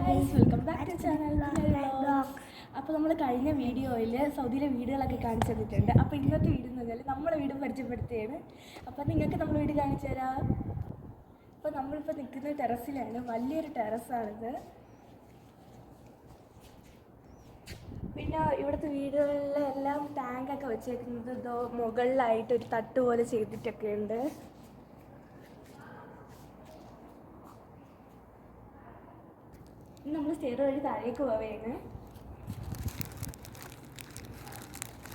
Guys, welcome back to channel. അപ്പോൾ നമ്മൾ കഴിഞ്ഞ വീഡിയോയിൽ സൗദിയിലെ വീടുകളൊക്കെ കാണിച്ചു തന്നിട്ടുണ്ട്. അപ്പോൾ ഇന്നത്തെ വീട് എന്ന് പറഞ്ഞാൽ നമ്മുടെ വീട് പരിചയപ്പെടുത്തുകയാണ്. അപ്പോൾ നിങ്ങൾക്ക് നമ്മുടെ വീട് കാണിച്ചു തരാം. അപ്പോൾ നമ്മളിപ്പോൾ നിൽക്കുന്ന ടെറസിലാണ്. വലിയൊരു ടെറസാണിത്. പിന്നെ ഇവിടുത്തെ വീടുകളിലെല്ലാം ടാങ്കൊക്കെ വെച്ചേക്കുന്നത് ഇതോ മുകളിലായിട്ടൊരു തട്ട് പോലെ ചെയ്തിട്ടൊക്കെ ഉണ്ട്. നമ്മൾ സ്റ്റെയർ വഴി താഴേക്ക് പോവുകയാണ്.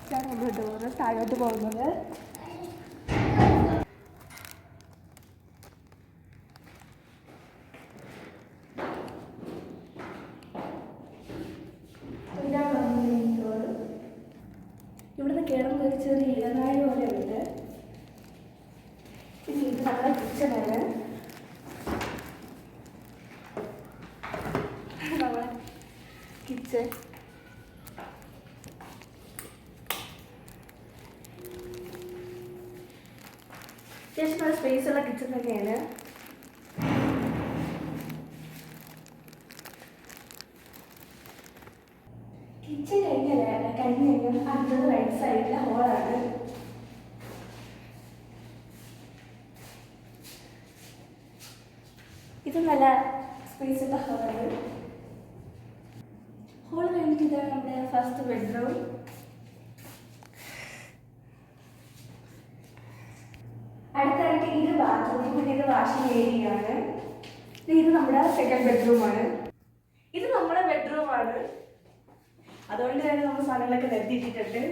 ഇതാണ് നമ്മൾ ഡോറ് താഴോട്ട് പോകുന്നത്. ഇവിടുന്ന് കയറുമ്പോൾ ഒരു ചെറിയ ഇടനാഴി പോലെ ഉണ്ട്. പിന്നെ ഇത് നമ്മുടെ കിച്ചണാണ്. നമ്മുടെ കിച്ചൺ അത്യാവശ്യം സ്പേസുള്ള കിച്ചൺ തന്നെയാണ്. കിച്ചൺ കഴിഞ്ഞാൽ അടുത്തത് റൈറ്റ് സൈഡിലെ ഹോളാണ്. ഇത് നല്ല സ്പേസുള്ള ഹോളാണ്. ഹോൾ കഴിഞ്ഞിട്ട് ഇതാണ് നമ്മുടെ ഫസ്റ്റ് ബെഡ്റൂം. അടുത്തായിട്ട് ഇത് ബാത്റൂം, പിന്നെ ഇത് വാഷിംഗ് ഏരിയ ആണ്. ഇത് നമ്മുടെ സെക്കൻഡ് ബെഡ്റൂമാണ്. ഇത് നമ്മുടെ ബെഡ്റൂമാണ്. അതുകൊണ്ട് തന്നെ നമ്മൾ സാധനങ്ങളൊക്കെ നിർത്തിയിട്ടിട്ടുണ്ട്.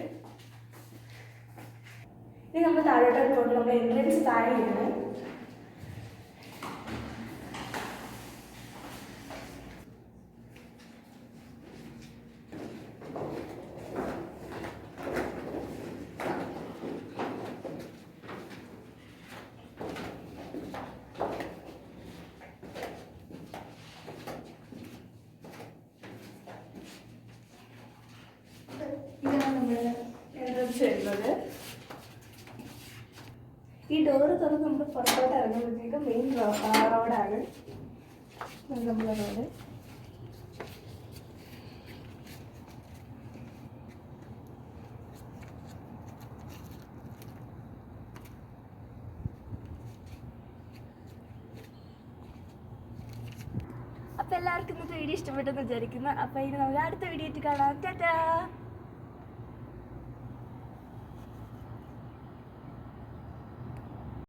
ഇനി നമ്മൾ താഴോട്ടൊക്കെ കൊണ്ട് നമ്മുടെ എൻട്രൻസ് താഴെയാണ്. ഇതാണ് നമ്മുടെ എൻട്രൻസ് വരുന്നത്. ഈ ഡോറ് തുറന്ന് നമ്മൾ പുറത്തോട്ട് ഇറങ്ങുമ്പോഴത്തേക്കും മെയിൻ റോഡാണ്. നമ്മളെ റോഡ്. അപ്പോൾ എല്ലാവർക്കും ഇന്നത്തെ വീഡിയോ ഇഷ്ടപ്പെട്ടെന്ന് വിചാരിക്കുന്നു. അപ്പോൾ ഇനി നമുക്ക് അടുത്ത വീഡിയോ ആയിട്ട് കാണാം. ടാറ്റാ.